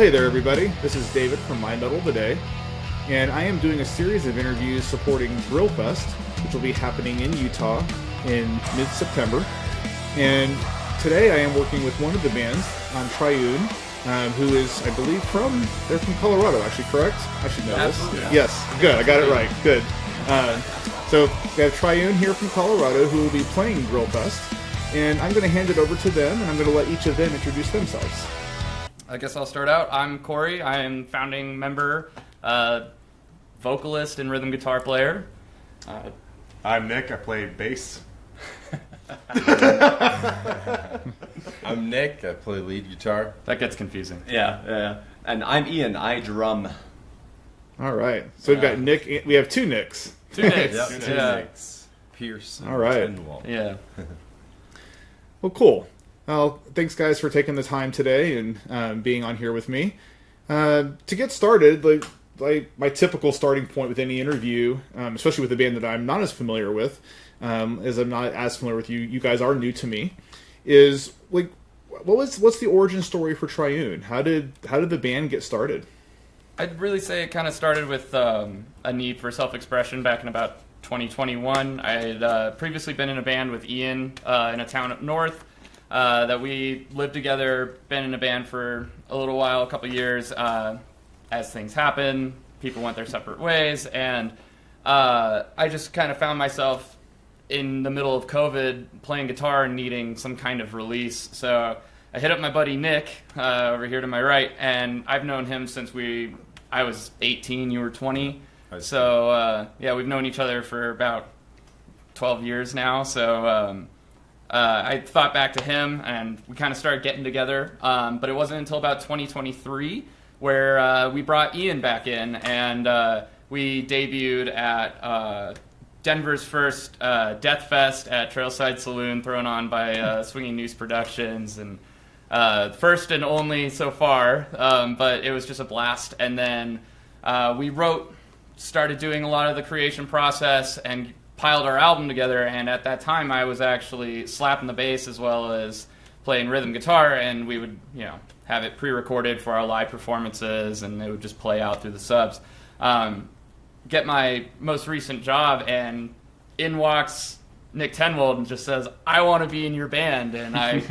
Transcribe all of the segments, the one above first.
Hey there, everybody. This is David from My Metal Today, and I am doing a series of interviews supporting Grillfest, which will be happening in Utah in mid-September. And today I am working with one of the bands on Triune, who is, I believe, they're from Colorado, actually, correct? I should know Absolutely. this. Yes, good. I got it right. Good. So we have Triune here from Colorado who will be playing Grillfest, and I'm going to hand it over to them, and I'm going to let each of them introduce themselves. I guess I'll start out. I'm Corey. I am founding member, vocalist, and rhythm guitar player. I'm Nick. I play bass. I'm Nick. I play lead guitar. That gets confusing. Yeah. And I'm Ian. I drum. All right. So we've got Nick. We have two Nicks. Two Nicks. Yep, two Yeah. Nicks. Pierce and All right. Tindwall. Yeah. Well, cool. Well, thanks, guys, for taking the time today and being on here with me. To get started, like my typical starting point with any interview, especially with a band that I'm not as familiar with, as I'm not as familiar with you, you guys are new to me, is like, what's the origin story for Triune? How did the band get started? I'd really say it kind of started with a need for self-expression back in about 2021. I had previously been in a band with Ian in a town up north. That we lived together, been in a band for a little while, a couple years. As things happen, people went their separate ways, and I just kind of found myself in the middle of COVID playing guitar and needing some kind of release. So I hit up my buddy Nick over here to my right, and I've known him since I was 18, you were 20. So we've known each other for about 12 years now. So I thought back to him, and we kind of started getting together. But it wasn't until about 2023 where we brought Ian back in, and we debuted at Denver's first Death Fest at Trailside Saloon, thrown on by Swinging News Productions, and first and only so far. But it was just a blast. And then we started doing a lot of the creation process, and piled our album together, and at that time I was actually slapping the bass as well as playing rhythm guitar, and we would, have it pre-recorded for our live performances, and it would just play out through the subs. Get my most recent job, and in walks Nick Tenwold and just says, "I want to be in your band," and I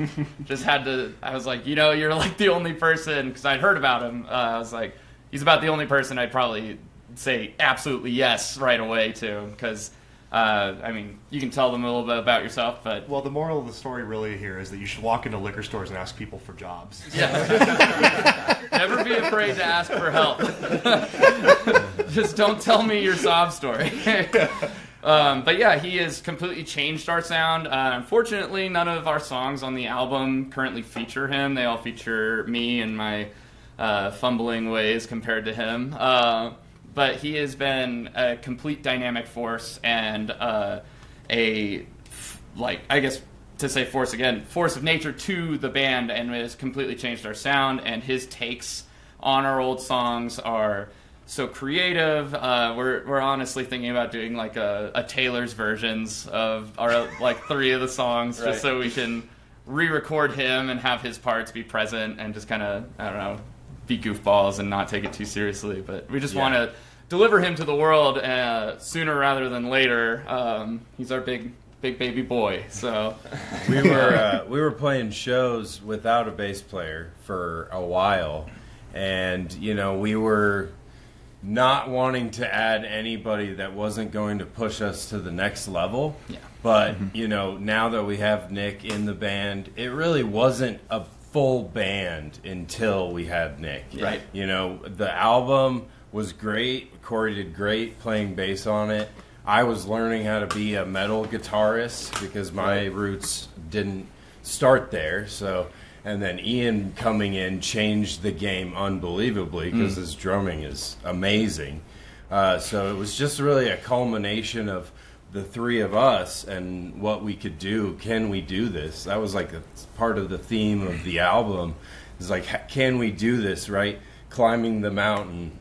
just I was like, you're like the only person, because I'd heard about him. I was like, he's about the only person I'd probably say absolutely yes right away to, because you can tell them a little bit about yourself, but... Well, the moral of the story really here is that you should walk into liquor stores and ask people for jobs. Yeah. Never be afraid to ask for help. Just don't tell me your sob story. But yeah, he has completely changed our sound. Unfortunately, none of our songs on the album currently feature him. They all feature me and my fumbling ways compared to him. But he has been a complete dynamic force, and force of nature to the band, and has completely changed our sound. And his takes on our old songs are so creative. We're honestly thinking about doing like a Taylor's versions of our three of the songs, right, just so we can re-record him and have his parts be present and just kind of, be goofballs and not take it too seriously. But we just want to deliver him to the world sooner rather than later. He's our big baby boy. So we were playing shows without a bass player for a while, and we were not wanting to add anybody that wasn't going to push us to the next level. Yeah. But now that we have Nick in the band, it really wasn't a full band until we had Nick. Right. The album was great. Corey did great playing bass on it. I was learning how to be a metal guitarist because my roots didn't start there. So, and then Ian coming in changed the game unbelievably because his drumming is amazing. So it was just really a culmination of the three of us and what we could do. Can we do this? That was like a part of the theme of the album. Is like, can we do this, right? Climbing the mountain,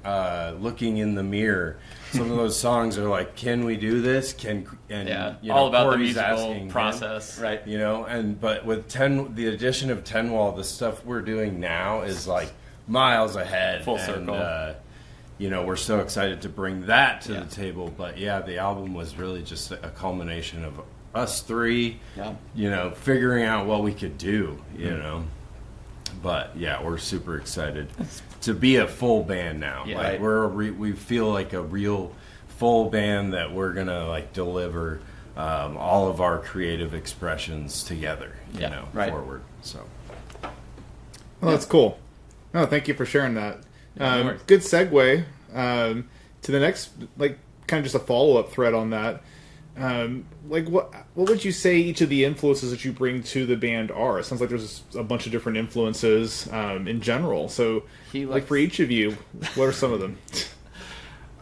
looking in the mirror. Some of those songs are like, can we do this? All about Corey's the musical asking process, him, right? But with the addition of Tenwall, the stuff we're doing now is like miles ahead. Full and, circle. We're so excited to bring that to the table. But yeah, the album was really just a culmination of us three, figuring out what we could do, you know. But yeah, we're super excited to be a full band now. Yeah. Like we feel like a real full band that we're gonna like deliver all of our creative expressions together, forward. So, well, that's cool. No, thank you for sharing that. No worries. Good segue to the next, like, kind of just a follow-up thread on that. What would you say each of the influences that you bring to the band are? It sounds like there's a bunch of different influences in general. So, for each of you, what are some of them?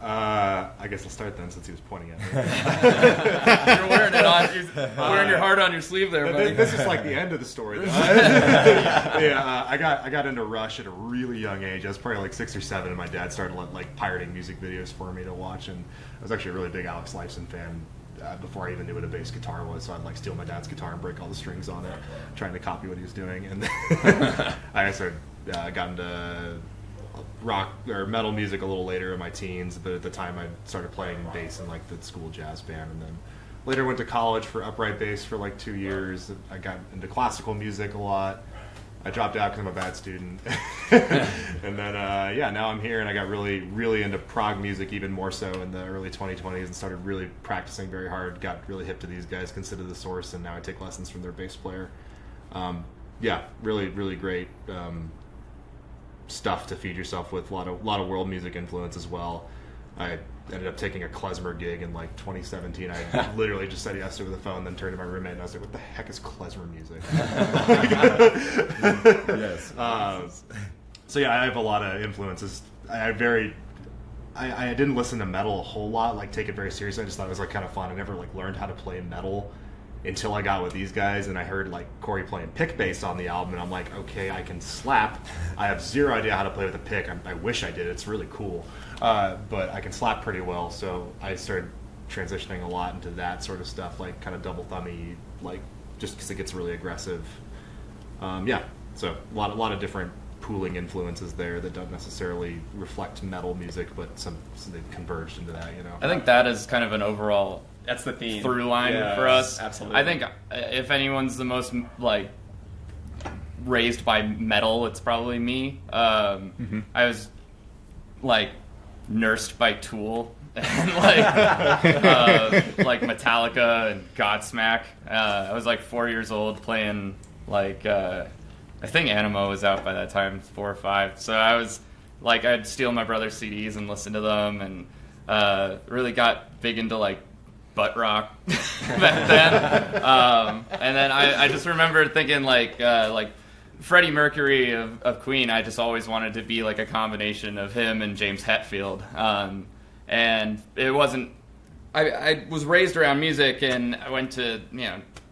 I guess I'll start then, since he was pointing at me. You're wearing it on. You're wearing your heart on your sleeve there, buddy. This is like the end of the story. I got into Rush at a really young age. I was probably like 6 or 7, and my dad started like pirating music videos for me to watch. And I was actually a really big Alex Lifeson fan before I even knew what a bass guitar was. So I'd like steal my dad's guitar and break all the strings on it, trying to copy what he was doing. And then I started got into rock or metal music a little later in my teens, but at the time I started playing bass in like the school jazz band, and then later went to college for upright bass for like 2 years. I got into classical music a lot. I dropped out because I'm a bad student. And then now I'm here, and I got really, really into prog music even more so in the early 2020s, and started really practicing very hard. Got really hip to these guys, Consider the Source, and now I take lessons from their bass player. Really, really great stuff to feed yourself with. A lot of world music influence as well. I ended up taking a klezmer gig in like 2017. I literally just said yes over the phone, then turned to my roommate and I was like, "What the heck is klezmer music?" Yes. So yeah, I have a lot of influences. I didn't listen to metal a whole lot, like take it very seriously. I just thought it was like kind of fun. I never like learned how to play metal until I got with these guys, and I heard like Corey playing pick bass on the album, and I'm like, okay, I can slap. I have zero idea how to play with a pick. I wish I did. It's really cool, but I can slap pretty well. So I started transitioning a lot into that sort of stuff, like kind of double thummy, like just because it gets really aggressive. So a lot of different pooling influences there that don't necessarily reflect metal music, but so they've converged into that. I think that is kind of an overall. That's the theme. Through line for us. Absolutely. I think if anyone's the most like raised by metal, it's probably me. I was like nursed by Tool and like Metallica and Godsmack. I was like 4 years old playing like I think Animo was out by that time, 4 or 5. So I was like I'd steal my brother's CDs and listen to them, and really got big into like butt rock back then. And then I just remember thinking like Freddie Mercury of Queen. I just always wanted to be like a combination of him and James Hetfield. And it wasn't. I was raised around music, and I went to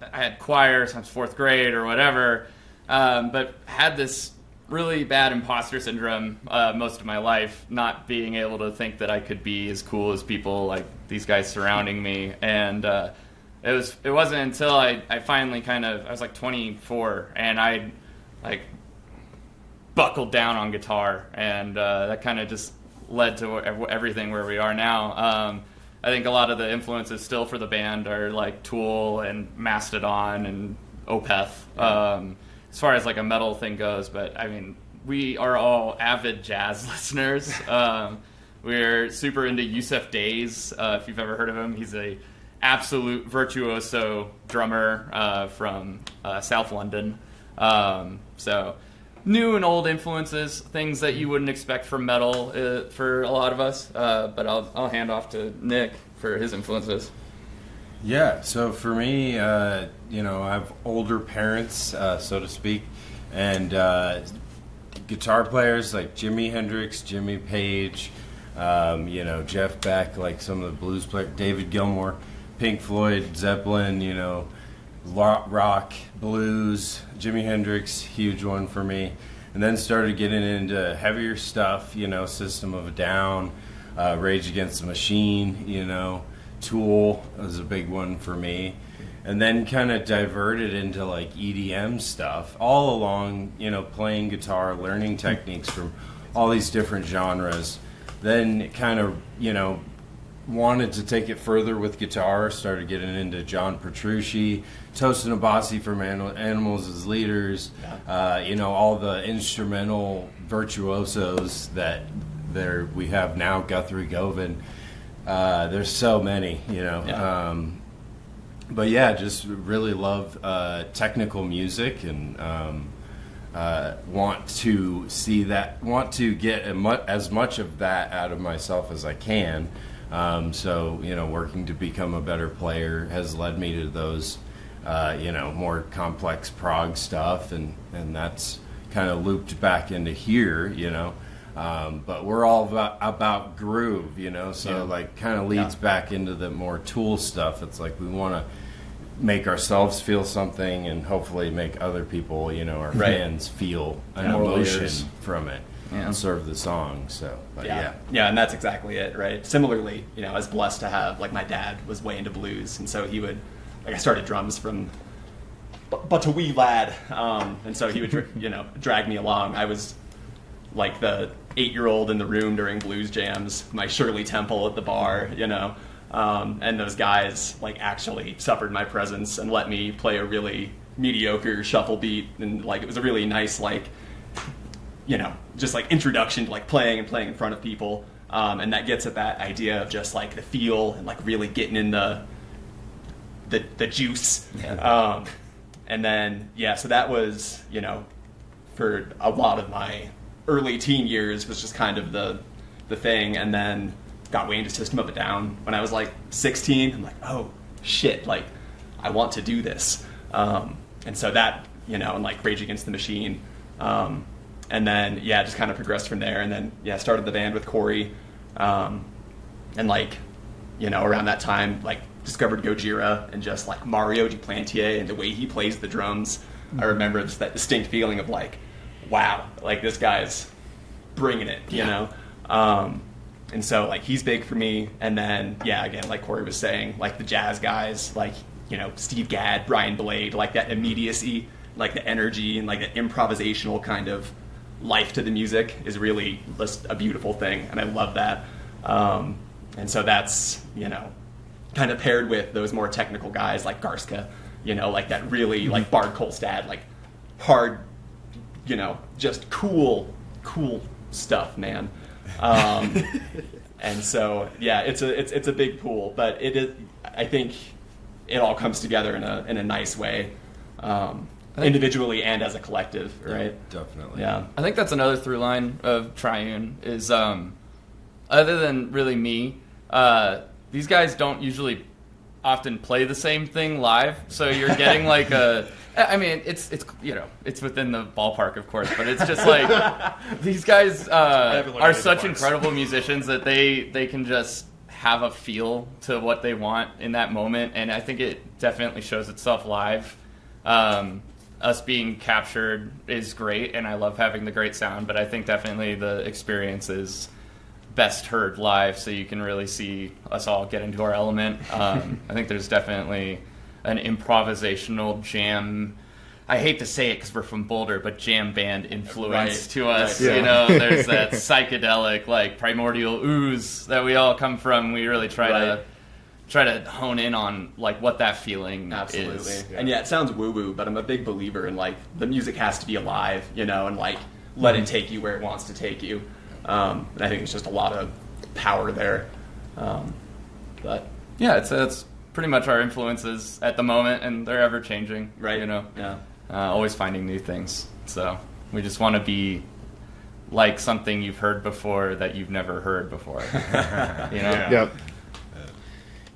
I had choir since 4th grade or whatever, but had this really bad imposter syndrome most of my life, not being able to think that I could be as cool as people like these guys surrounding me. And it wasn't until I finally I was like 24, and I like buckled down on guitar, and that kind of just led to everything where we are now. I think a lot of the influences still for the band are like Tool and Mastodon and Opeth. As far as like a metal thing goes, but I mean, we are all avid jazz listeners. We're super into Yusuf Days, if you've ever heard of him. He's a absolute virtuoso drummer from South London. So new and old influences, things that you wouldn't expect from metal for a lot of us. But I'll hand off to Nick for his influences. Yeah, so for me, I have older parents, so to speak, and guitar players like Jimi Hendrix, Jimmy Page, Jeff Beck, like some of the blues players, David Gilmour, Pink Floyd, Zeppelin, rock, blues, Jimi Hendrix, huge one for me. And then started getting into heavier stuff, System of a Down, Rage Against the Machine, Tool was a big one for me. and then kind of diverted into like EDM stuff all along, playing guitar, learning techniques from all these different genres. Then kind of, wanted to take it further with guitar, started getting into John Petrucci, Tosin Abasi from Animals as Leaders, all the instrumental virtuosos that we have now, Guthrie Govan. There's so many, but yeah, just really love technical music and want to get as much of that out of myself as I can. So working to become a better player has led me to those more complex prog stuff, and that's kind of looped back into here, but we're all about groove, so like kind of leads back into the more Tool stuff. It's like we want to make ourselves feel something and hopefully make other people, our fans feel an emotion from it. And serve the song. So yeah, and that's exactly it, right? Similarly, I was blessed to have, like, my dad was way into blues, and so he would, like, I started drums from but a wee lad, and so he would drag me along. I was like the 8-year-old in the room during blues jams, my Shirley Temple at the bar, and those guys like actually suffered my presence and let me play a really mediocre shuffle beat, and like it was a really nice just like introduction to like playing in front of people, and that gets at that idea of just like the feel and like really getting in the juice. And then so that was for a lot of my early teen years was just kind of the thing, and then got way into System of a Down when I was like 16. I'm like, oh shit, like I want to do this, and so that and like Rage Against the Machine. And then, just kind of progressed from there. And then, started the band with Corey. And like, around that time, like discovered Gojira and just like Mario Duplantier and the way he plays the drums. I remember just that distinct feeling of like, wow, like this guy's bringing it, you know? And so like he's big for me. And then, again, like Corey was saying, like the jazz guys, like, Steve Gadd, Brian Blade, like that immediacy, like the energy and like the improvisational kind of life to the music is really just a beautiful thing, and I love that. And so that's kind of paired with those more technical guys like Garska, like that really like Bard Kolstad, like hard, just cool stuff, man. And so it's a big pool, but it is. I think it all comes together in a nice way. Individually and as a collective, right? Definitely. Yeah. I think that's another through line of Triune is, other than really me, these guys don't usually often play the same thing live, so you're getting like it's within the ballpark, of course, but it's just like these guys are such incredible musicians that they can just have a feel to what they want in that moment, and I think it definitely shows itself live. Us being captured is great, and I love having the great sound, but I think definitely the experience is best heard live, so you can really see us all get into our element. I think there's definitely an improvisational jam, I hate to say it because we're from Boulder, but jam band influence to us. Right. Yeah. There's that psychedelic, like primordial ooze that we all come from. We really try to hone in on like what that feeling is. Yeah. And it sounds woo-woo, but I'm a big believer in like the music has to be alive, and like let it take you where it wants to take you. And I think there's just a lot of power there. But yeah, it's pretty much our influences at the moment, and they're ever changing. Right. Yeah. Always finding new things. So we just want to be like something you've heard before that you've never heard before. Yeah.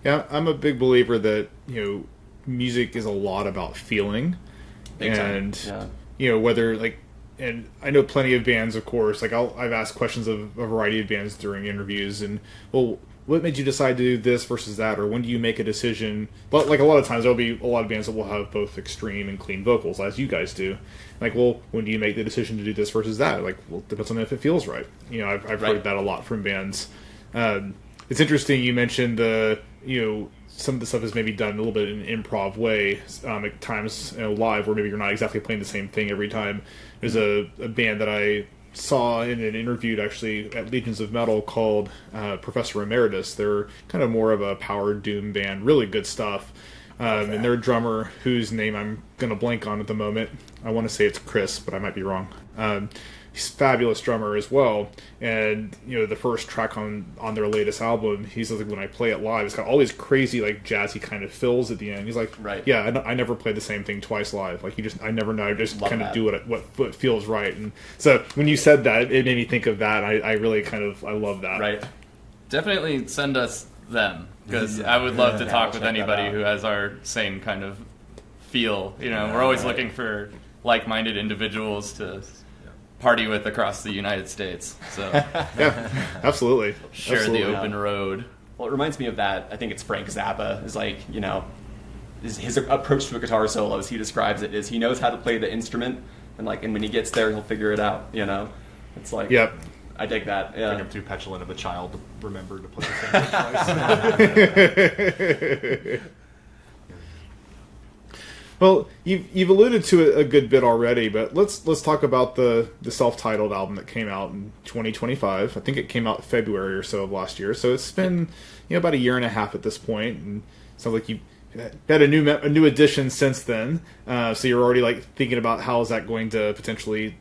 Yeah, I'm a big believer that, music is a lot about feeling. And, whether, like, and I know plenty of bands, of course, like, I've asked questions of a variety of bands during interviews, and, well, what made you decide to do this versus that, or when do you make a decision? But, like, a lot of times there'll be a lot of bands that will have both extreme and clean vocals, as you guys do. Like, well, when do you make the decision to do this versus that? Like, well, it depends on if it feels right. I've heard that a lot from bands. It's interesting you mentioned the some of the stuff is maybe done a little bit in an improv way at times, live, where maybe you're not exactly playing the same thing every time. There's a band that I saw in an interview actually at Legions of Metal called Professor Emeritus. They're kind of more of a power doom band, really good stuff. And their drummer, whose name I'm going to blank on at the moment, I want to say it's Chris, but I might be wrong. He's a fabulous drummer as well. And, the first track on their latest album, he's like, when I play it live, it's got all these crazy, like, jazzy kind of fills at the end. He's like, right. Yeah, I never play the same thing twice live. Like, I never know. I just Love kind of that. do what feels right. And so when you said that, it made me think of that. I really I love that. Right. Definitely send us them, because I would love to talk I'll with check that anybody out. who has our same kind of feel. We're always looking for like-minded individuals to party with across the United States. So Yeah, absolutely. share Absolutely. the open road. Well, it reminds me of that. I think it's Frank Zappa. Is like, his approach to a guitar solo, as he describes it, is he knows how to play the instrument, and when he gets there, he'll figure it out. It's like, Yep. I dig that. I think Yeah. I'm too petulant of a child to remember to play the same twice. Well, you've alluded to it a good bit already, but let's talk about the self-titled album that came out in 2025. I think it came out February or so of last year. So it's been about a year and a half at this point, and it sounds like you've had a new edition since then. So you're already thinking about how is that going to potentially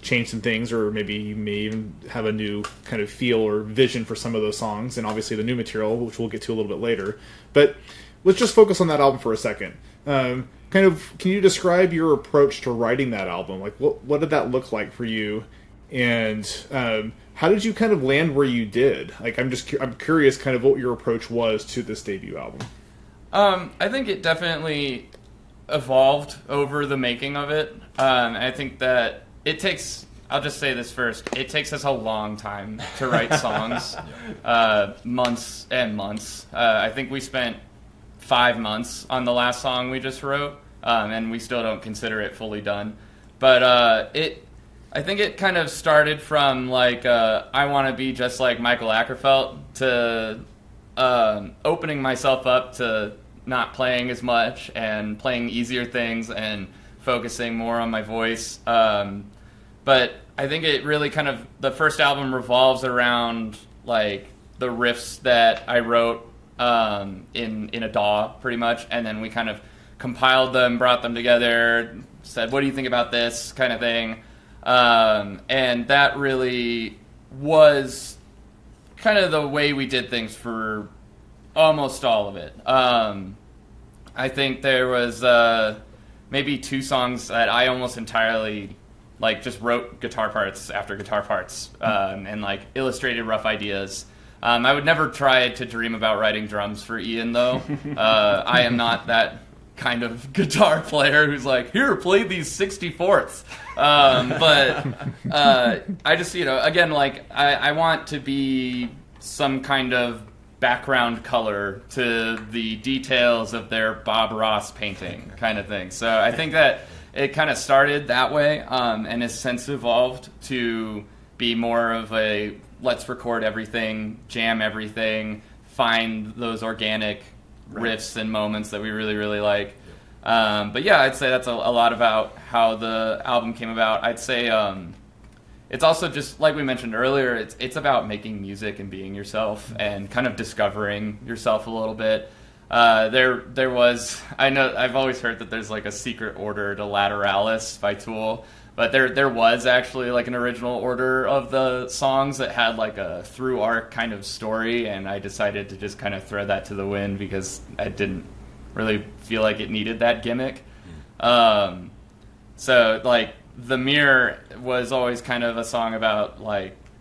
change some things, or maybe you may even have a new kind of feel or vision for some of those songs, and obviously the new material, which we'll get to a little bit later. But let's just focus on that album for a second. Can you describe your approach to writing that album? What did that look like for you, and how did you kind of land where you did? I'm curious, kind of what your approach was to this debut album. I think it definitely evolved over the making of it. I think that it takes, I'll just say this first, it takes us a long time to write songs, months and months. I think we spent 5 months on the last song we just wrote, and we still don't consider it fully done. But I think it kind of started from I want to be just like Michael Ackerfeld, to opening myself up to not playing as much and playing easier things and focusing more on my voice. But I think it really kind of, the first album revolves around the riffs that I wrote in a DAW pretty much, and then we kind of compiled them, brought them together, said, what do you think about this kind of thing? And that really was kind of the way we did things for almost all of it. I think there was maybe 2 songs that I almost entirely just wrote guitar parts after guitar parts, and illustrated rough ideas. I would never try to dream about writing drums for Ian, though. I am not that kind of guitar player who's here, play these 64ths. But I just, again, I want to be some kind of background color to the details of their Bob Ross painting kind of thing. So I think that it kind of started that way, and has since evolved to be more of a let's record everything, jam everything, find those organic riffs and moments that we really, really like. But yeah, I'd say that's a lot about how the album came about. I'd say it's also just, like we mentioned earlier, it's about making music and being yourself and kind of discovering yourself a little bit. There was, I know, I've always heard that there's a secret order to Lateralis by Tool, but there was actually an original order of the songs that had a through arc kind of story, and I decided to just kind of throw that to the wind because I didn't really feel like it needed that gimmick. So The Mirror was always kind of a song about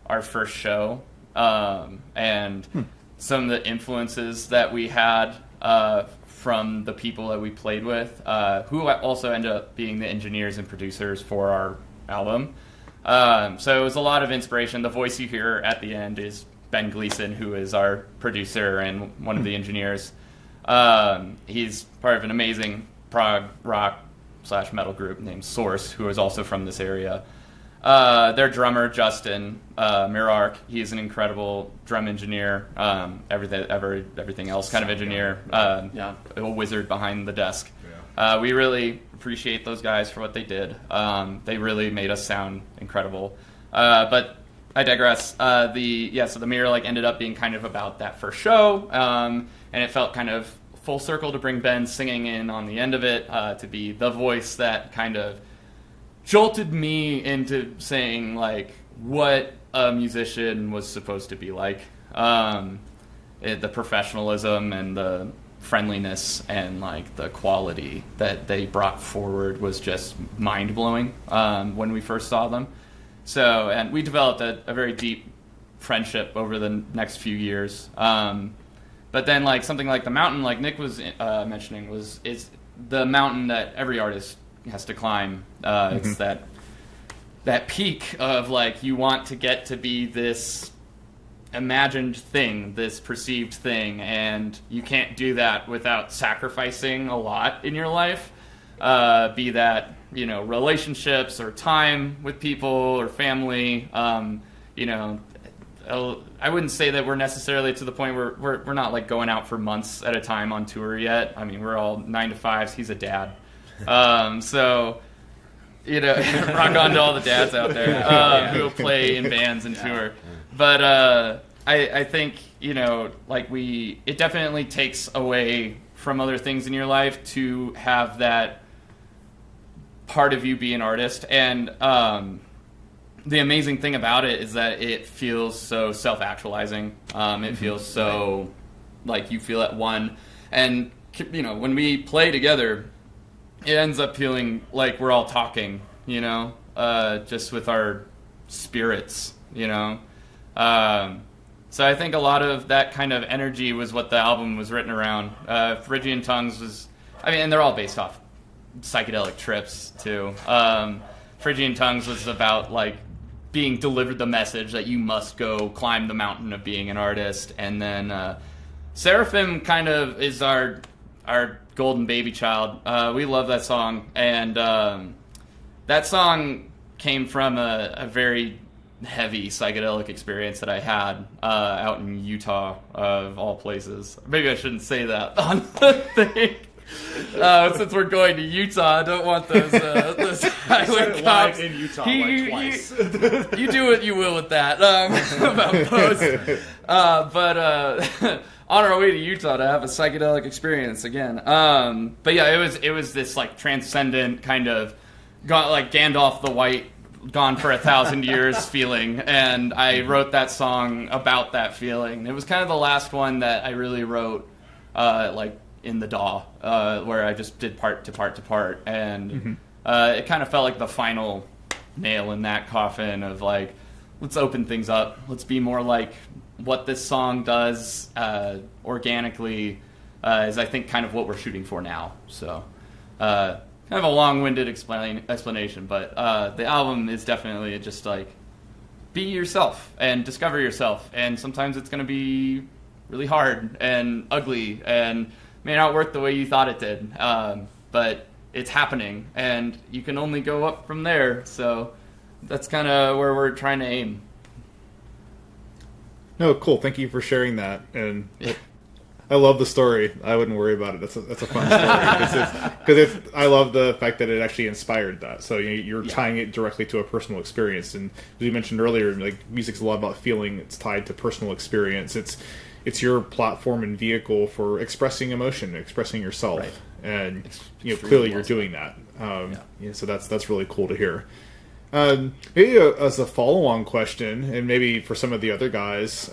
our first show, and some of the influences that we had from the people that we played with, who also ended up being the engineers and producers for our album. So it was a lot of inspiration. The voice you hear at the end is Ben Gleason, who is our producer and one of the engineers. He's part of an amazing prog rock / metal group named Source, who is also from this area. their drummer, Justin Mirark, he's an incredible drum engineer, everything else kind of engineer, a wizard behind the desk. We really appreciate those guys for what they did. They really made us sound incredible. But I digress. So the mirror like ended up being kind of about that first show, and it felt kind of full circle to bring Ben singing in on the end of it, to be the voice that kind of jolted me into saying like what a musician was supposed to be like. The professionalism and the friendliness and like the quality that they brought forward was just mind-blowing when we first saw them. So, and we developed a very deep friendship over the next few years. But then like something like the mountain, like Nick was mentioning, is the mountain that every artist has to climb. It's that peak of like you want to get to be this imagined thing, this perceived thing, and you can't do that without sacrificing a lot in your life, be that, you know, relationships or time with people or family. You know, I wouldn't say that we're necessarily to the point where we're not like going out for months at a time on tour yet. I mean, we're all 9 to 5s. He's a dad. So, you know, rock on to all the dads out there who play in bands and tour. But I think, you know, like it definitely takes away from other things in your life to have that part of you be an artist. And the amazing thing about it is that it feels so self-actualizing. It feels so like you feel at one. And, you know, when we play together, it ends up feeling like we're all talking, you know, just with our spirits, you know. So I think a lot of that kind of energy was what the album was written around. Phrygian Tongues was, I mean, and they're all based off psychedelic trips too. Phrygian Tongues was about like being delivered the message that you must go climb the mountain of being an artist. And then Seraphim kind of is our golden baby child. We love that song, and that song came from a very heavy psychedelic experience that I had out in Utah, of all places. Maybe I shouldn't say that on the thing. Since we're going to Utah, I don't want those highway cops. In Utah, twice. You do what you will with that about posts. But on our way to Utah to have a psychedelic experience again. But yeah, it was this like transcendent kind of like Gandalf the White, gone for 1,000 years feeling, and I wrote that song about that feeling. It was kind of the last one that I really wrote like in the DAW, where I just did part to part, and it kind of felt like the final nail in that coffin of like, let's open things up, let's be more like what this song does organically, is I think kind of what we're shooting for now. So kind of a long-winded explanation, but the album is definitely just like, be yourself and discover yourself, and sometimes it's going to be really hard and ugly and may not work the way you thought it did, but it's happening, and you can only go up from there. So that's kind of where we're trying to aim. No, cool. Thank you for sharing that. And I love the story. I wouldn't worry about it. That's a fun story. Because I love the fact that it actually inspired that. So you're tying it directly to a personal experience. And as you mentioned earlier, like music's a lot about feeling. It's tied to personal experience. It's your platform and vehicle for expressing emotion, expressing yourself. Right. And clearly you're doing that. So that's really cool to hear. Maybe as a follow-on question, and maybe for some of the other guys,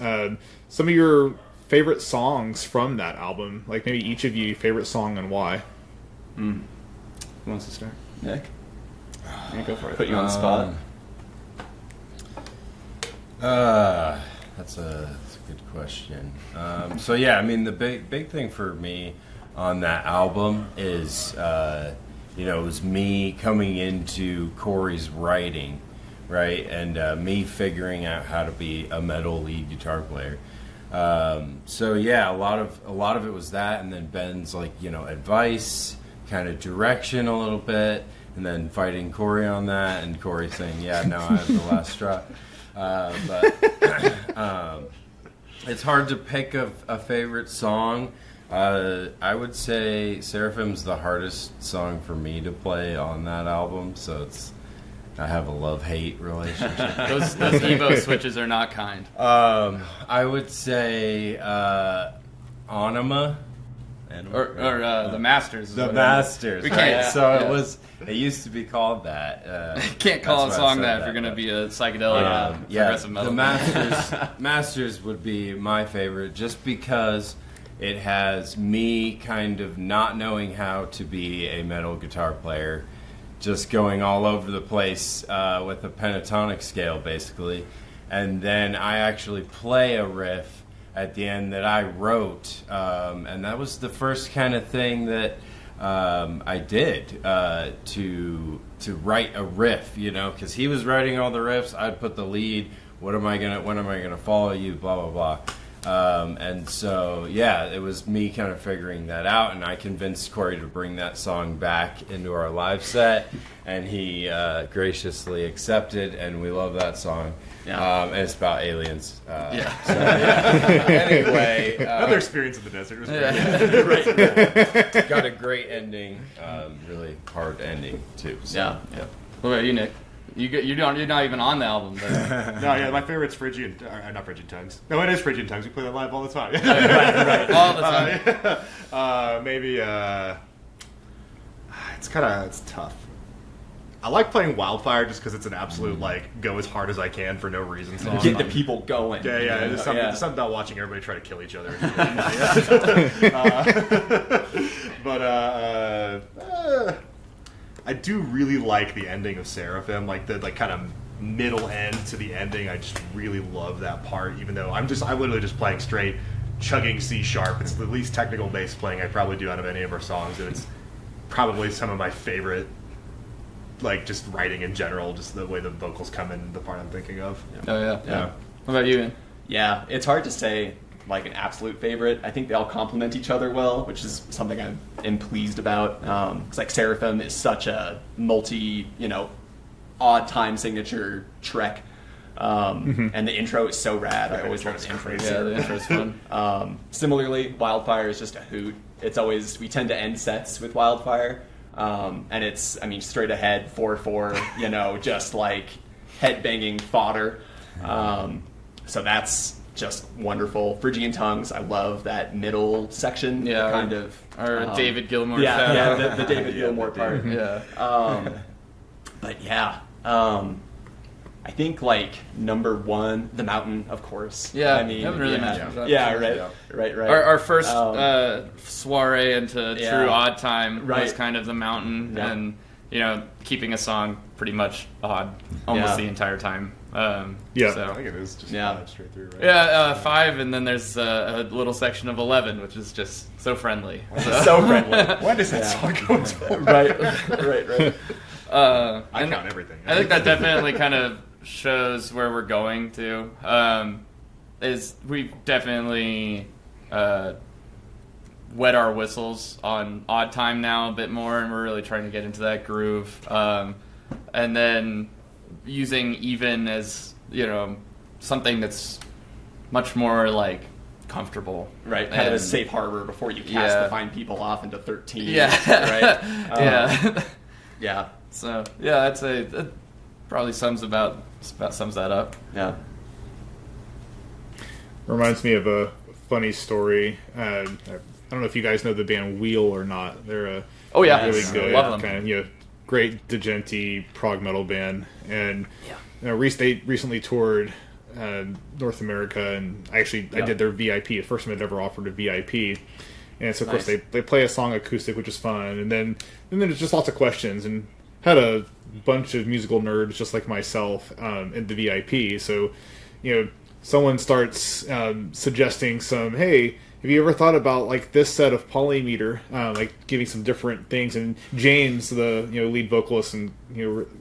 some of your favorite songs from that album, like maybe each of you favorite song and why. Who wants to start? Nick? Yeah, go for it. Put you on the spot. That's a good question. So yeah, I mean the big thing for me on that album is it was me coming into Corey's writing, right, and me figuring out how to be a metal lead guitar player. So yeah, a lot of it was that, and then Ben's like advice, kind of direction a little bit, and then fighting Corey on that, and Corey saying, "Yeah, no, I have the last straw." But it's hard to pick a favorite song. I would say Seraphim's the hardest song for me to play on that album, so I have a love-hate relationship. Those Evo switches are not kind. I would say Anima. Or the Masters. The Masters. We can't. Right? So it used to be called that. Can't call a song that if you're going to be a psychedelic progressive metal. The Masters would be my favorite, just because it has me kind of not knowing how to be a metal guitar player, just going all over the place with a pentatonic scale, basically. And then I actually play a riff at the end that I wrote. And that was the first kind of thing that I did to write a riff, because he was writing all the riffs. I'd put the lead. When am I gonna follow you? Blah, blah, blah. And so, it was me kind of figuring that out, and I convinced Corey to bring that song back into our live set, and he graciously accepted, and we love that song. Yeah. And it's about aliens. Anyway. Another experience in the desert was great. Right. Got a great ending, really hard ending, too. So. Yeah. What about you, Nick? You're not even on the album. But... No, my favorite's Phrygian, not Phrygian Tongues. No, it is Phrygian Tongues. We play that live all the time. right. All the time. Maybe it's tough. I like playing Wildfire just because it's an absolute go as hard as I can for no reason song. Get the people going. Yeah. There's something about watching everybody try to kill each other. But I do really like the ending of Seraphim, the kind of middle end to the ending. I just really love that part, even though I'm literally just playing straight chugging C sharp. It's the least technical bass playing I probably do out of any of our songs, and it's probably some of my favorite, just writing in general, just the way the vocals come in, the part I'm thinking of. Yeah. What about you, Ian? Yeah, it's hard to say an absolute favorite. I think they all complement each other well, which is something I am pleased about. Because Seraphim is such a multi, odd time signature trek. And the intro is so rad. I always love the intros. Yeah, the intro's fun. Similarly, Wildfire is just a hoot. We tend to end sets with Wildfire. And it's, straight ahead, 4/4, just head-banging fodder. So that's just wonderful. Phrygian Tongues, I love that middle section. Yeah, kind of. Or David Gilmour. The David Gilmour part. Yeah. But yeah, I think number one, The Mountain, of course. Yeah, haven't really mentioned that. Yeah, right. Our first soiree into true odd time was kind of The Mountain, and keeping a song pretty much odd almost the entire time. So. I think it is just 5 straight through, right? Yeah, 5, and then there's a little section of 11, which is just so friendly. So friendly. Why does that song go into Right. I count everything. I think that definitely kind of shows where we're going to. Is we've definitely wet our whistles on odd time now a bit more, and we're really trying to get into that groove. And then using even as something that's much more comfortable, right? Kind of a safe harbor before you cast the fine people off into 13. Yeah, right. Yeah. So I'd say that probably sums that up. Yeah. Reminds me of a funny story. I don't know if you guys know the band Wheel or not. They're really good, love them. kind of great djenti prog metal band, and they recently toured North America, and I did their VIP. The first time I'd ever offered a VIP, and so of course they play a song acoustic, which is fun, and then there's just lots of questions, and had a bunch of musical nerds just like myself in the VIP. So someone starts suggesting some, hey, have you ever thought about like this set of polymeter, like giving some different things? And James, the lead vocalist and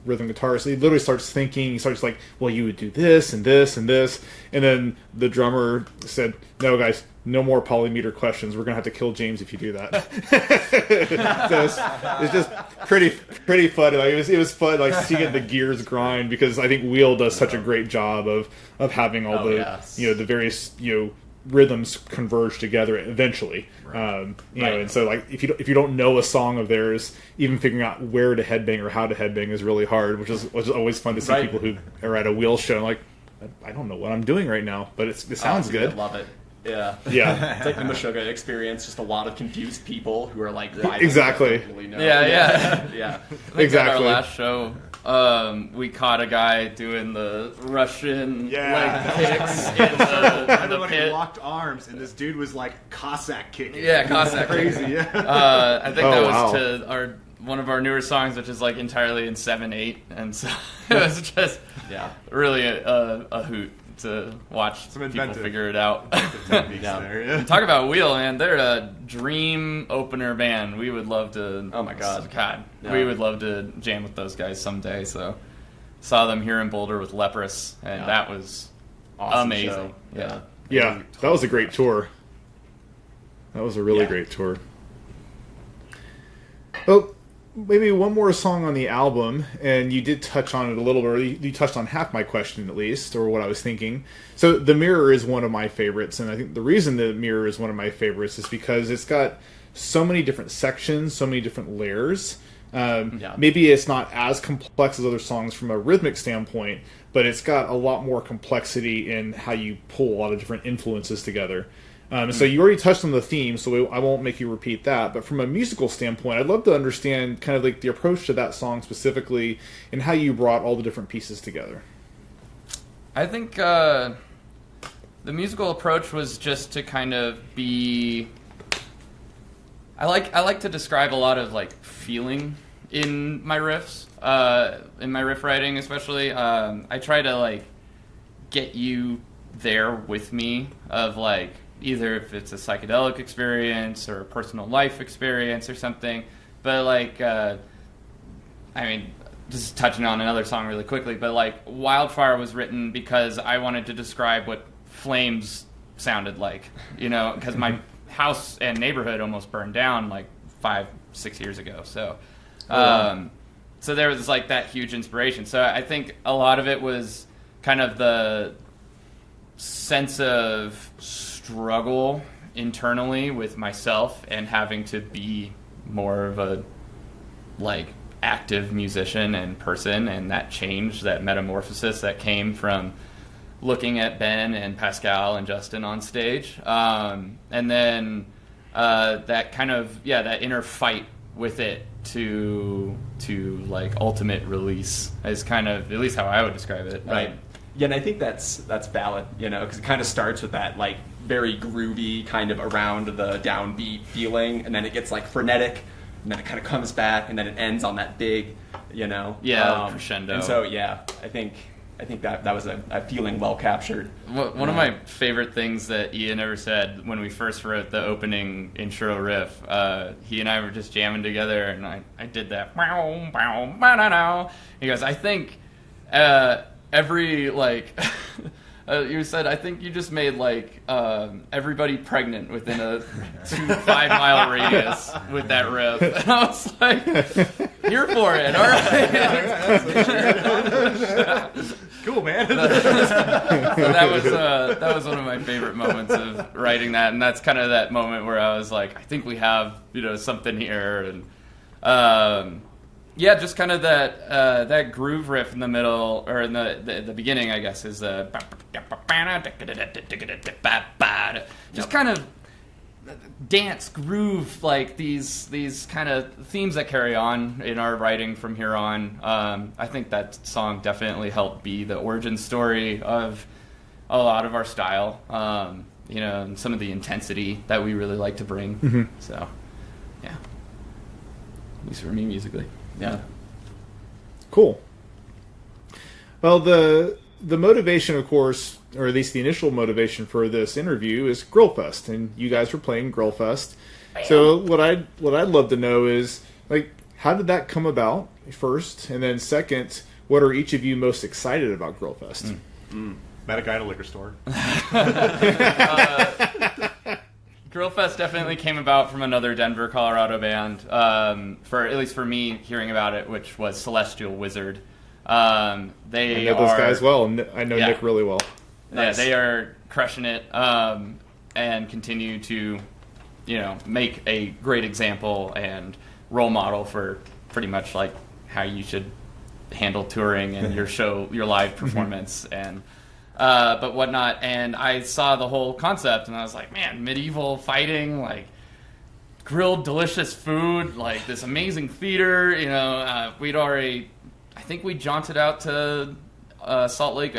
rhythm guitarist, he literally starts thinking. He starts like, well, you would do this and this and this, and then the drummer said, "No, guys, no more polymeter questions. We're gonna have to kill James if you do that." So it's just pretty fun. Like it was fun, like seeing the gears grind, because I think Wheel does such a great job of having all the various rhythms converge together eventually. And so like if you don't know a song of theirs, even figuring out where to headbang or how to headbang is really hard, which is always fun to see people who are at a Wheel show like, I don't know what I'm doing right now, but it sounds good. I love it. Yeah. It's like the Meshuggah experience, just a lot of confused people who are like, exactly. Really know. Yeah. I think exactly. At our last show, we caught a guy doing the Russian leg kicks in the Everybody pit. locked arms, and this dude was like Cossack kicking. Yeah, Cossack crazy. kicking. Yeah. I think that was to one of our newer songs, which is like entirely in 7/8, and so it was just really a hoot to watch people figure it out. Talk about Wheel, man. They're a dream opener band. We would love to. Oh my God. We would love to jam with those guys someday. So saw them here in Boulder with Leprous, and that was awesome amazing. Show. Yeah, that was a great tour. That was a really great tour. Well, maybe one more song on the album, and you did touch on it a little bit. You touched on half my question, at least, or what I was thinking. So The Mirror is one of my favorites, and I think the reason The Mirror is one of my favorites is because it's got so many different sections, so many different layers. Maybe it's not as complex as other songs from a rhythmic standpoint, but it's got a lot more complexity in how you pull a lot of different influences together. So you already touched on the theme, so I won't make you repeat that. But from a musical standpoint, I'd love to understand kind of like the approach to that song specifically and how you brought all the different pieces together. I think the musical approach was just to kind of be... I like to describe a lot of like feeling in my riffs, in my riff writing especially. I try to like get you there with me of like... either if it's a psychedelic experience or a personal life experience or something. But like, just touching on another song really quickly, but like Wildfire was written because I wanted to describe what flames sounded like, because my house and neighborhood almost burned down like 5-6 years ago. So, so there was like that huge inspiration. So I think a lot of it was kind of the sense of struggle internally with myself and having to be more of a like active musician and person, and that change, that metamorphosis that came from looking at Ben and Pascal and Justin on stage, and then that kind of that inner fight with it to like ultimate release is kind of at least how I would describe it. Right. Yeah, and I think that's valid, because it kind of starts with that like very groovy kind of around the downbeat feeling, and then it gets like frenetic, and then it kind of comes back, and then it ends on that big, crescendo. And so I think that was a feeling well captured. One of my favorite things that Ian ever said when we first wrote the opening intro riff, he and I were just jamming together, and I did that. He goes, I think every like you said, I think you just made like everybody pregnant within a 5-mile radius with that riff, and I was like, here for it, all right. Cool, man. So that was one of my favorite moments of writing that, and that's kind of that moment where I was like, I think we have something here, and just kind of that groove riff in the middle, or in the beginning, I guess, is just kind of dance groove, like these kind of themes that carry on in our writing from here on. I think that song definitely helped be the origin story of a lot of our style, and some of the intensity that we really like to bring. Mm-hmm. So, at least for me musically. Yeah. Cool. Well, the the motivation, of course, or at least the initial motivation for this interview is Grillfest, and you guys were playing Grillfest. So what I'd love to know is, like, how did that come about first, and then second, what are each of you most excited about Grillfest? Met a guy at a liquor store. Grillfest definitely came about from another Denver, Colorado band. At least for me, hearing about it, which was Celestial Wizard. I know those guys well. I know Nick really well. Yeah, they are crushing it, and continue to, make a great example and role model for pretty much like how you should handle touring and your live performance and but whatnot. And I saw the whole concept and I was like, man, medieval fighting, like grilled delicious food, like this amazing theater. I think we jaunted out to Salt Lake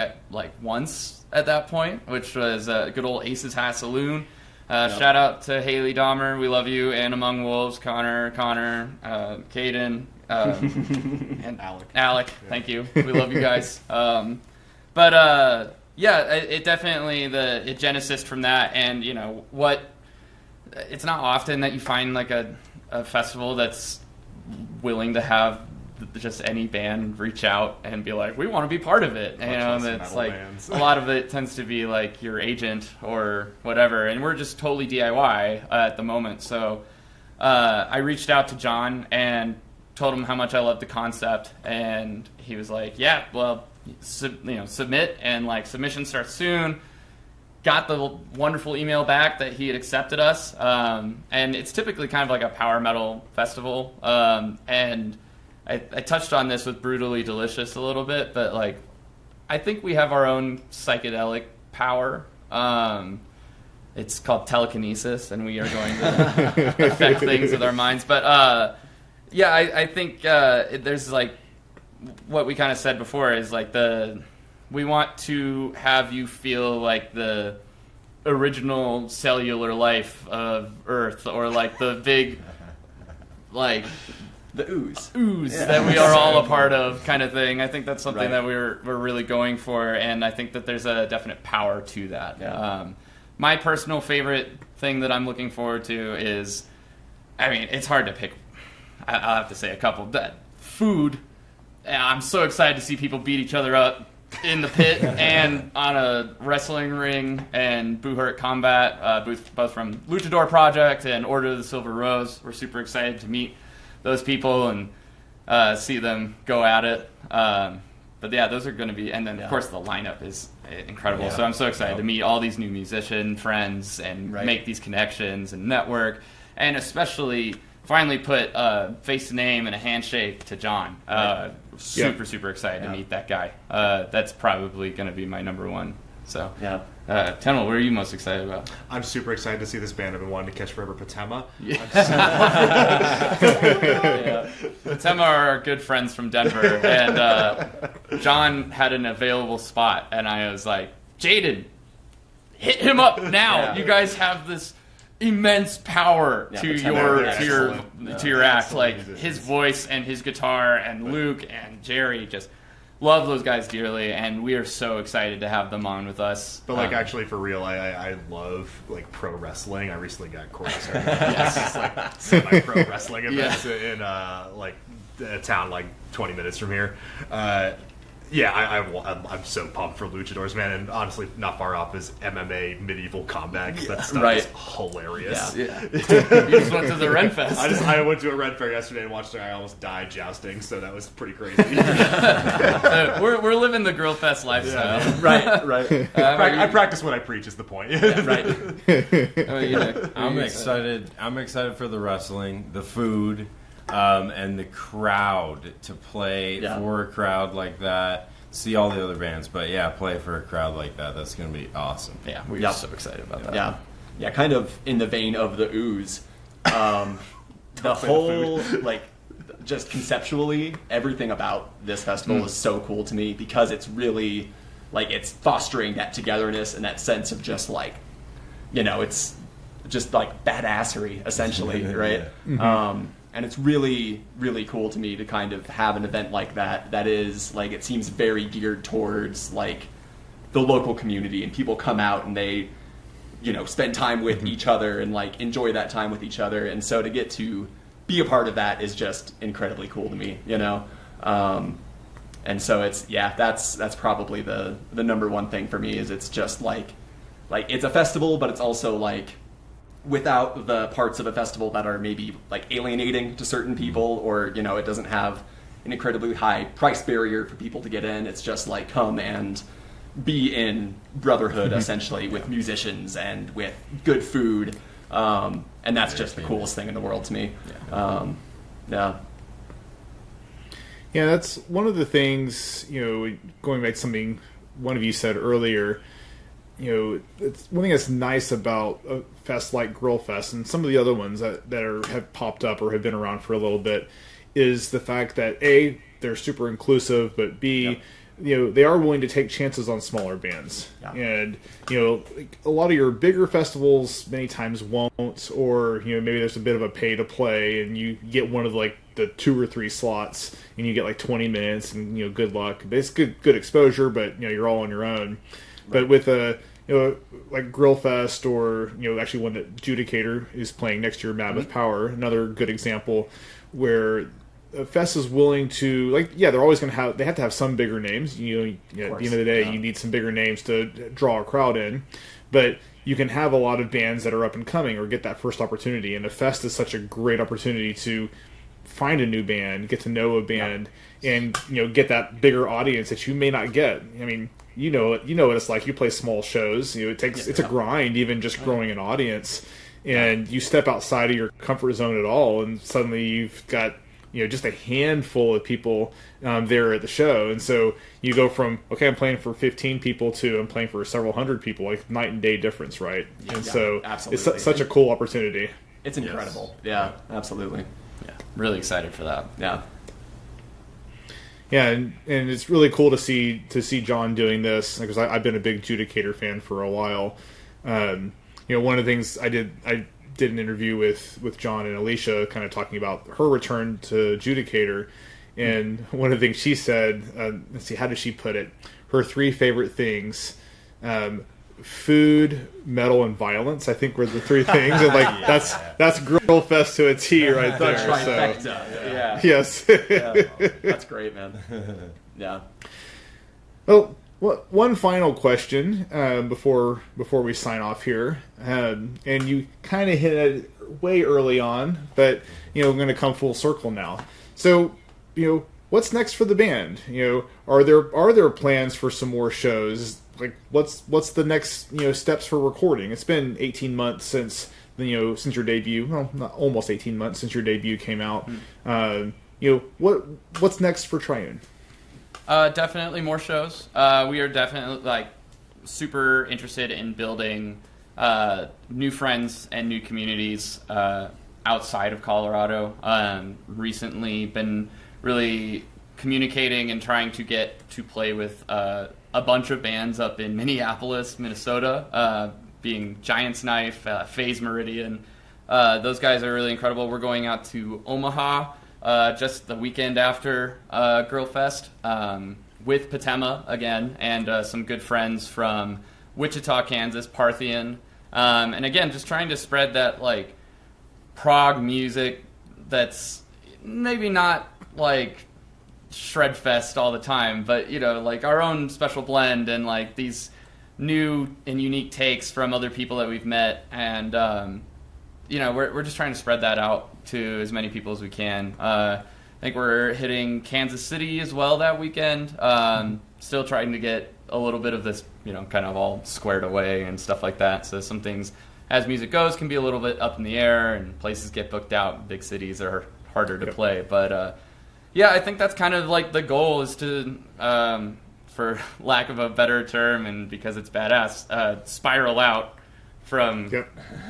once at that point, which was a good old Aces Hat Saloon. Shout out to Haley Dahmer, we love you, and Among Wolves, Connor, Caden, and Alec. Thank you, we love you guys. It definitely it genesis from that, and it's not often that you find like a festival that's willing to have just any band reach out and be like, we want to be part of it. And it's like a lot of it tends to be like your agent or whatever, and we're just totally DIY at the moment. So I reached out to John and told him how much I loved the concept, and he was like, yeah, well, submit, and like submission starts soon. Got the wonderful email back that he had accepted us, and it's typically kind of like a power metal festival, and I touched on this with Brutally Delicious a little bit, but like I think we have our own psychedelic power. It's called telekinesis, and we are going to affect things with our minds. But I think there's like what we kind of said before is like we want to have you feel like the original cellular life of Earth, or like the big like the ooze that we are all a part of, kind of thing. I think that's something that we're really going for, and I think that there's a definite power to that. Yeah. My personal favorite thing that I'm looking forward to is, it's hard to pick. I'll have to say a couple. That food. I'm so excited to see people beat each other up in the pit and on a wrestling ring, and Boo Hurt Combat, both from Luchador Project and Order of the Silver Rose. We're super excited to meet those people and see them go at it. But yeah, those are going to be, and then of course the lineup is incredible. Yeah. So I'm so excited to meet all these new musician friends and make these connections and network, and especially finally put a face to name and a handshake to John. Super excited to meet that guy. That's probably going to be my number one. So Tenwell, what are you most excited about? I'm super excited to see this band I've been wanting to catch forever, Patema. Patema are good friends from Denver, and John had an available spot, and I was like, Jaden, hit him up now. You guys have this immense power to your act. Like his voice and his guitar, and Luke and Jerry, just love those guys dearly, and we are so excited to have them on with us. But actually, for real, I love like pro wrestling. I recently got Corey started semi-pro wrestling events in a town like 20 minutes from here. I'm so pumped for Luchadors, man, and honestly, not far off is MMA medieval combat. That stuff is hilarious. Yeah. You just went to the Ren Fest. I went to a Ren Fair yesterday and watched a guy almost die jousting, so that was pretty crazy. We're living the Grillfest lifestyle. Yeah. Right. I practice what I preach is the point. I'm excited. I'm excited for the wrestling, the food. And the crowd, to play for a crowd like that, see all the other bands, but play for a crowd like that. That's going to be awesome. Yeah, we're so excited about that. Yeah, kind of in the vein of the ooze. The whole, just conceptually, everything about this festival is so cool to me, because it's really, it's fostering that togetherness and that sense of just, it's just, badassery, essentially, right? And it's really, really cool to me to kind of have an event like that is, like, it seems very geared towards, like, the local community, and people come out and they, you know, spend time with each other and, like, enjoy that time with each other. And so to get to be a part of that is just incredibly cool to me, you know? And so it's, yeah, that's probably the number one thing for me, is it's just like it's a festival, but it's also, like, without the parts of a festival that are maybe, like, alienating to certain people, or, you know, it doesn't have an incredibly high price barrier for people to get in. It's just like, come and be in brotherhood, essentially, with musicians and with good food. And that's just the coolest thing in the world to me. Yeah. Yeah, that's one of the things, you know, going back to something one of you said earlier, you know, it's one thing that's nice about a fest like Grillfest and some of the other ones that have popped up or have been around for a little bit, is the fact that A, they're super inclusive, but B, you know, they are willing to take chances on smaller bands. And, you know, like, a lot of your bigger festivals many times won't, or, you know, maybe there's a bit of a pay to play and you get one of, like, the 2 or 3 slots and you get like 20 minutes and, you know, good luck. But it's good exposure, but, you know, you're all on your own. But with a, you know, like Grillfest, or, you know, actually one that Judicator is playing next year, Mammoth Power, another good example where a fest is willing to, like, yeah, they're always going to have to have some bigger names. You know, at the end of the day, you need some bigger names to draw a crowd in. But you can have a lot of bands that are up and coming or get that first opportunity. And a fest is such a great opportunity to find a new band, get to know a band, and, you know, get that bigger audience that you may not get. I mean, you know what it's like. You play small shows. You know, it's a grind, even just growing an audience. And you step outside of your comfort zone at all, and suddenly you've got, you know, just a handful of people there at the show. And so you go from, okay, I'm playing for 15 people to I'm playing for several hundred people, like night and day difference, right? And so absolutely. It's such a cool opportunity. It's incredible. Yeah, absolutely. Yeah, really excited for that. Yeah. Yeah, and it's really cool to see John doing this, because I've been a big Judicator fan for a while. You know, one of the things I did an interview with John and Alicia, kind of talking about her return to Judicator, and one of the things she said, let's see, how did she put it? Her 3 favorite things: food, metal, and violence, I think, were the 3 things. And, like, that's Grillfest to a T right there. Trifecta. So. Yeah. Yes. That's great, man. Yeah. Well, one final question before we sign off here, and you kind of hit it way early on, but, you know, we're going to come full circle now. So, you know, what's next for the band? You know, are there plans for some more shows? Like, what's the next, you know, steps for recording? It's been 18 months since your debut. Well, not almost 18 months since your debut came out. You know, what's next for Triune? Definitely more shows. We are definitely, like, super interested in building new friends and new communities outside of Colorado. Recently been really communicating and trying to get to play with a bunch of bands up in Minneapolis, Minnesota, being Giant's Knife, Phase Meridian. Those guys are really incredible. We're going out to Omaha just the weekend after Grillfest with Patema again, and some good friends from Wichita, Kansas, Parthian. And again, just trying to spread that, like, prog music that's maybe not, like, Shredfest all the time, but, you know, like, our own special blend, and, like, these new and unique takes from other people that we've met. And, you know, we're just trying to spread that out to as many people as we can. I think we're hitting Kansas City as well that weekend. Still trying to get a little bit of this, you know, kind of all squared away and stuff like that. So some things, as music goes, can be a little bit up in the air, and places get booked out. Big cities are harder to play. But, yeah, I think that's kind of, like, the goal, is to, for lack of a better term, and because it's badass, spiral out from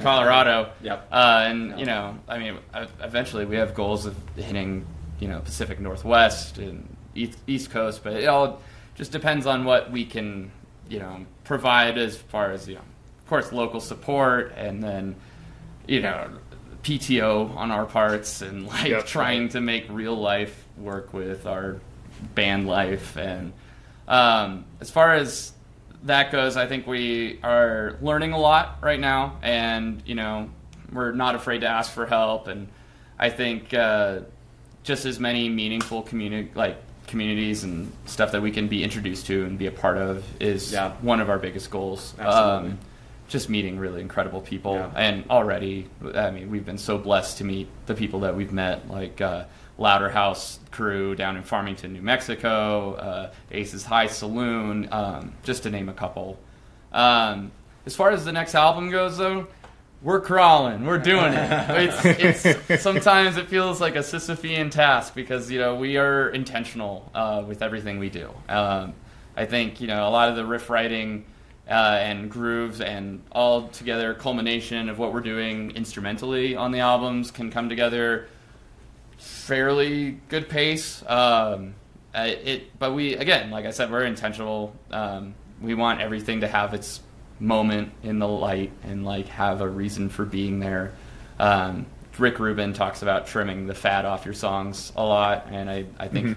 Colorado. And, you know, I mean, eventually we have goals of hitting, you know, Pacific Northwest and East Coast, but it all just depends on what we can, you know, provide as far as, you know, of course, local support, and then, you know, PTO on our parts and like Yep. trying to make real life work with our band life. And as far as that goes, I think we are learning a lot right now, and we're not afraid to ask for help. And I think just as many meaningful communities and stuff that we can be introduced to and be a part of is one of our biggest goals. Absolutely. Just meeting really incredible people. Yeah. And already, I mean, we've been so blessed to meet the people that we've met, like Louder House crew down in Farmington, New Mexico, Ace's High Saloon, just to name a couple. As far as the next album goes, though, we're crawling. We're doing it. It's sometimes it feels like a Sisyphean task because we are intentional with everything we do. I think a lot of the riff writing and grooves and all together culmination of what we're doing instrumentally on the albums can come together fairly good pace. But we, again, like I said, we're intentional. We want everything to have its moment in the light and like have a reason for being there. Rick Rubin talks about trimming the fat off your songs a lot, and I think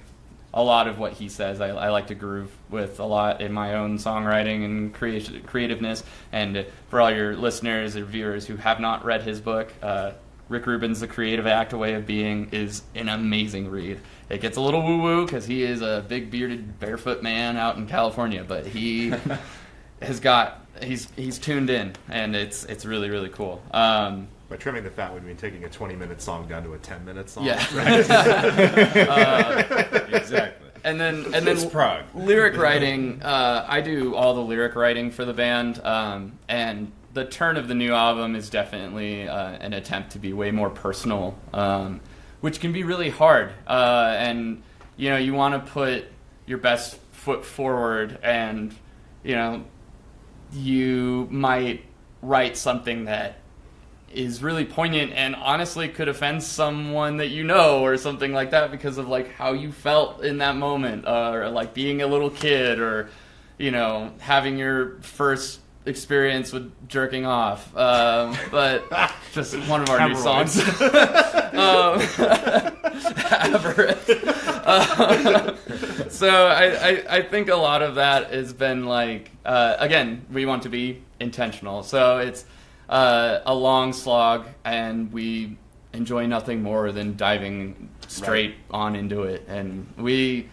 a lot of what he says I like to groove with a lot in my own songwriting and creativeness. And for all your listeners or viewers who have not read his book, Rick Rubin's The Creative Act, A Way of Being is an amazing read. It gets a little woo-woo because he is a big bearded barefoot man out in California, but he he's tuned in, and it's really, really cool. By trimming the fat would mean taking a 20-minute song down to a 10-minute song. Yeah. Exactly. And then It's Prague. Lyric writing, I do all the lyric writing for the band, and the turn of the new album is definitely an attempt to be way more personal, which can be really hard. And you want to put your best foot forward, and you might write something that is really poignant and honestly could offend someone that or something like that because of like how you felt in that moment, or like being a little kid, or having your first experience with jerking off, but just one of our new songs. So I think a lot of that has been like, again, we want to be intentional, so it's a long slog, and we enjoy nothing more than diving straight on into it. And we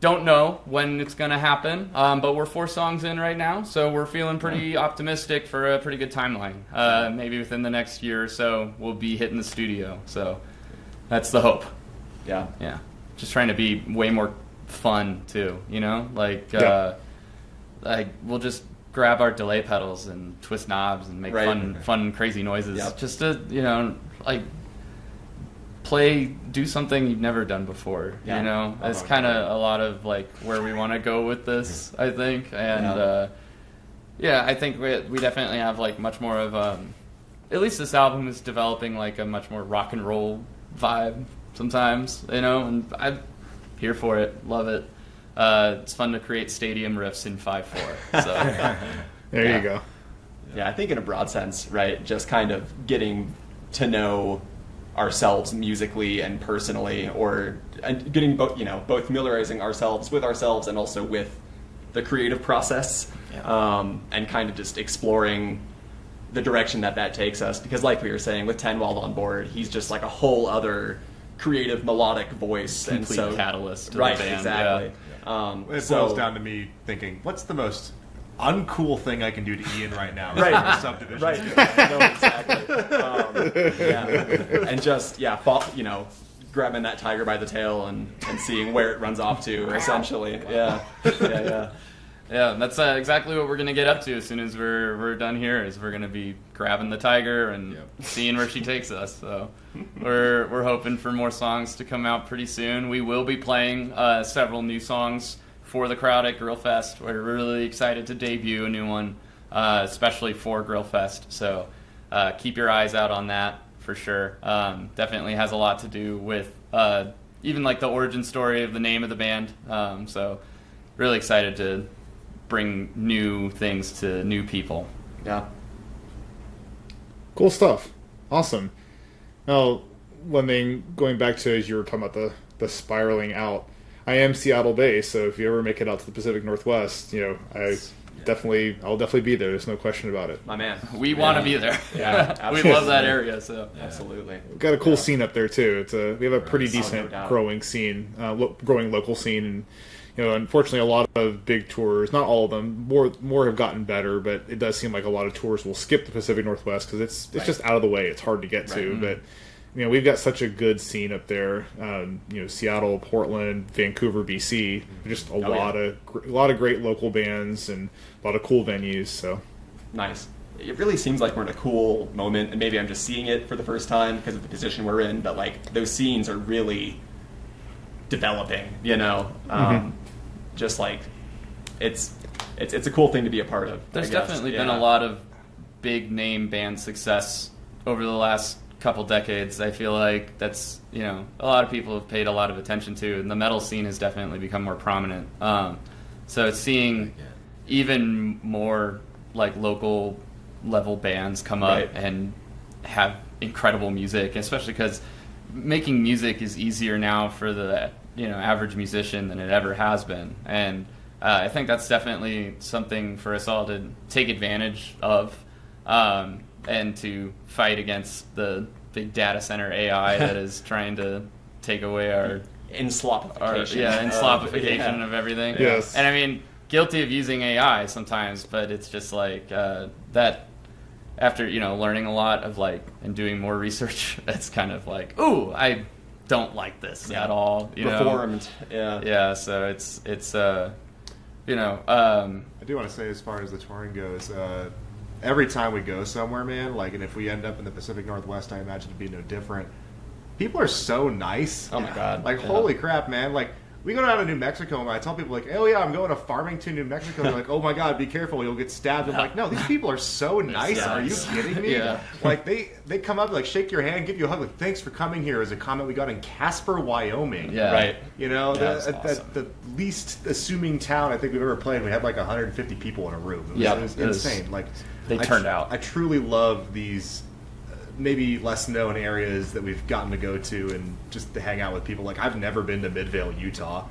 don't know when it's going to happen, but we're 4 songs in right now, so we're feeling pretty optimistic for a pretty good timeline. Maybe within the next year or so, we'll be hitting the studio. So that's the hope. Yeah. Just trying to be way more fun too, like we'll just grab our delay pedals and twist knobs and make fun, crazy noises. Yep. Just to, do something you've never done before. Yeah. It's kind of a lot of like where we want to go with this, I think. And I think we definitely have like much more of at least this album is developing like a much more rock and roll vibe sometimes, and I'm here for it. Love it. It's fun to create stadium riffs in 5/4. So there you go. Yeah, I think in a broad sense, right? Just kind of getting to know ourselves musically and personally, or getting both familiarizing ourselves and also with the creative process, and kind of just exploring the direction that takes us. Because, like we were saying, with Tenwald on board, he's just like a whole other creative melodic voice, complete and so catalyst to right, the band. exactly. It boils down to me thinking, what's the most uncool thing I can do to Ian right now? Right. For Subdivision. Right. No, exactly. And just grabbing that tiger by the tail and seeing where it runs off to, essentially. Yeah. Yeah, that's exactly what we're gonna get up to as soon as we're done here. Is we're gonna be grabbing the tiger and seeing where she takes us. So we're hoping for more songs to come out pretty soon. We will be playing several new songs for the crowd at Grillfest. We're really excited to debut a new one, especially for Grillfest. So keep your eyes out on that for sure. Definitely has a lot to do with even like the origin story of the name of the band. So really excited to bring new things to new people. Yeah. Cool stuff. Awesome. Well, one thing, going back to as you were talking about the spiraling out, I am Seattle based, so if you ever make it out to the Pacific Northwest, I'll definitely be there. There's no question about it. My man. We want to be there. Yeah, we love that area. So absolutely. We've got a cool scene up there too. We have a pretty no decent doubt. growing scene, growing local scene, and unfortunately, a lot of big tours, not all of them, more have gotten better, but it does seem like a lot of tours will skip the Pacific Northwest because it's just out of the way. It's hard to get to, but. We've got such a good scene up there. Seattle, Portland, Vancouver, BC. Just a lot of great local bands and a lot of cool venues. So nice. It really seems like we're in a cool moment, and maybe I'm just seeing it for the first time because of the position we're in. But like those scenes are really developing. Just like it's a cool thing to be a part of. There's definitely been a lot of big name band success over the last couple decades. I feel like that's a lot of people have paid a lot of attention to, and the metal scene has definitely become more prominent. So it's seeing even more like local level bands come up and have incredible music, especially because making music is easier now for the average musician than it ever has been, and I think that's definitely something for us all to take advantage of. And to fight against the big data center AI that is trying to take away our inslopification of everything. Yes. And I mean, guilty of using AI sometimes, but it's just like that. After learning a lot of and doing more research, it's kind of like, ooh, I don't like this at all. Reformed. Yeah. So it's I do want to say, as far as the touring goes. Every time we go somewhere, man, and if we end up in the Pacific Northwest, I imagine it'd be no different. People are so nice. Oh my God. Holy crap, man. We go down to New Mexico, and I tell people, oh yeah, I'm going to Farmington, New Mexico. They're like, oh my God, be careful, you'll get stabbed. I'm like, no, these people are so nice. Are you kidding me? Yeah. They come up, shake your hand, give you a hug, thanks for coming here, is a comment we got in Casper, Wyoming. Yeah. Right. The least assuming town I think we've ever played, we had 150 people in a room. It was insane. They turned out. I truly love these maybe less known areas that we've gotten to go to and just to hang out with people. I've never been to Midvale, Utah.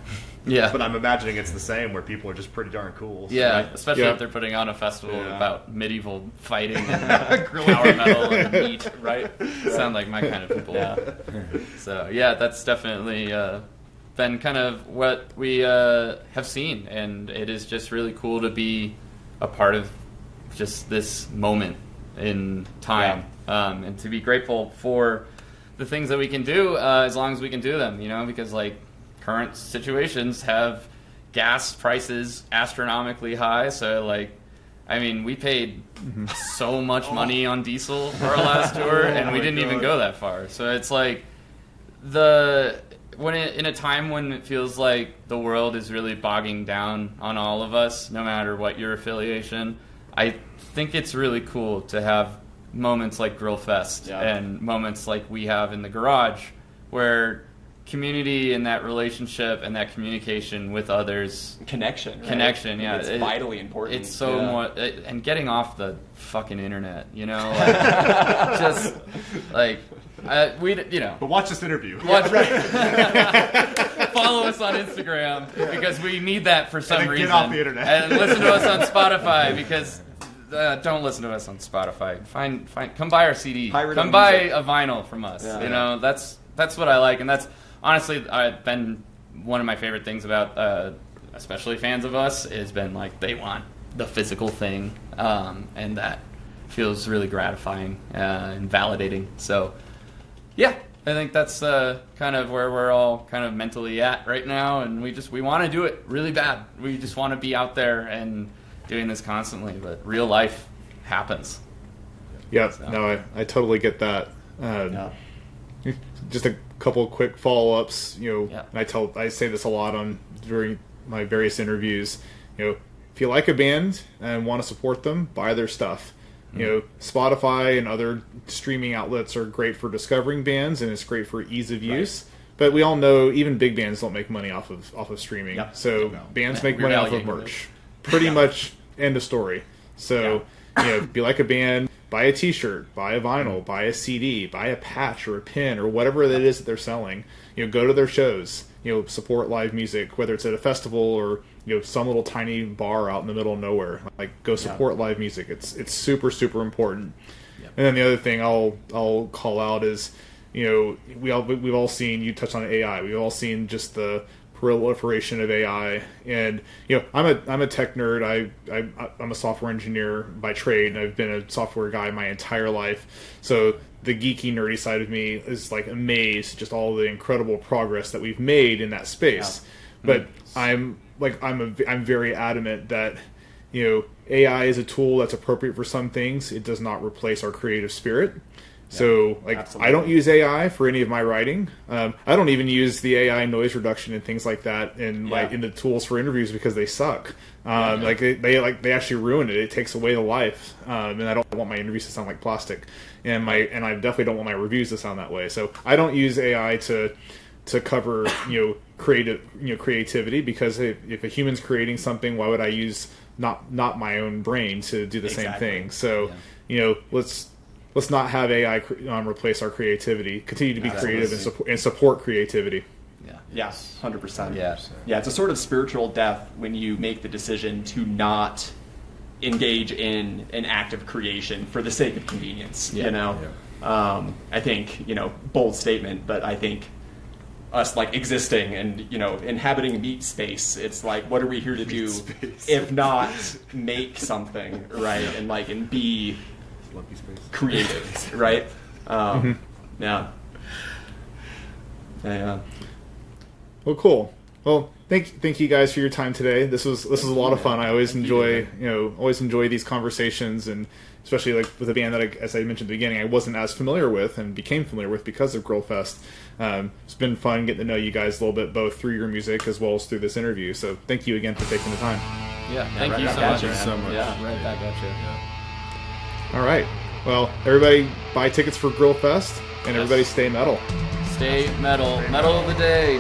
Yeah. But I'm imagining it's the same, where people are just pretty darn cool. Yeah, especially if they're putting on a festival Yeah. about medieval fighting and power metal and meat, right? Sound like my kind of people. Yeah. So, that's definitely been kind of what we have seen, and it is just really cool to be a part of just this moment in time, and to be grateful for the things that we can do as long as we can do them, because current situations have gas prices astronomically high, so we paid so much money on diesel for our last tour, and we didn't even go that far. So it's in a time when it feels like the world is really bogging down on all of us, no matter what your affiliation, I think it's really cool to have moments like Grillfest and moments like we have in the garage, where community and that relationship and that communication with others, connection, it's vitally important. It's so more, and getting off the fucking internet, just but watch this interview. Follow us on Instagram because we need that for some reason. Get off the internet and listen to us on Spotify because don't listen to us on Spotify. Come buy our CD. Come buy a vinyl from us. That's what I like, and that's honestly been one of my favorite things about especially fans of us has been they want the physical thing, and that feels really gratifying and validating. So I think that's kind of where we're all kind of mentally at right now, and we want to do it really bad. We just want to be out there and doing this constantly, but real life happens. Yeah, no, I totally get that. Just a couple of quick follow-ups, and I say this a lot during my various interviews, if you like a band and want to support them, buy their stuff. Spotify and other streaming outlets are great for discovering bands, and it's great for ease of use. Right. But we all know even big bands don't make money off of streaming. Yep. So bands make money off of merch. Pretty much end of story. So if you like a band, buy a t-shirt, buy a vinyl, buy a CD, buy a patch or a pin or whatever it is that they're selling. Go to their shows, support live music, whether it's at a festival or some little tiny bar out in the middle of nowhere. Like, go support live music. It's super, super important. Yep. And then the other thing I'll call out is, we've all seen, you touched on AI, we've all seen just the proliferation of AI, and I'm a tech nerd. I'm a software engineer by trade, and I've been a software guy my entire life. So the geeky, nerdy side of me is like amazed at just all the incredible progress that we've made in that space. Yeah. But I'm very adamant that AI is a tool that's appropriate for some things. It does not replace our creative spirit. So, absolutely. I don't use AI for any of my writing. I don't even use the AI noise reduction and things like that in the tools for interviews because they suck. They actually ruin it. It takes away the life, and I don't want my interviews to sound like plastic, and I definitely don't want my reviews to sound that way. So I don't use AI to cover creativity, because if a human's creating something, why would I use not my own brain to do the same thing? So let's not have AI replace our creativity. Continue to be creative and support creativity. Yeah, 100%. Yeah, it's a sort of spiritual death when you make the decision to not engage in an act of creation for the sake of convenience. I think bold statement, but I think us existing and inhabiting meat space, it's like, what are we here to do if not make something, right? And be creative, right? Yeah. Well, cool. Well, thank you guys for your time today. This was a lot of fun. I always enjoy these conversations, and especially with a band that, as I mentioned at the beginning, I wasn't as familiar with and became familiar with because of Grillfest. It's been fun getting to know you guys a little bit, both through your music as well as through this interview. So thank you again for taking the time. Yeah, thank you so much. Yeah, right back at you. Yeah. All right. Well, everybody buy tickets for Grillfest, and everybody stay metal. Stay metal. Metal of the day.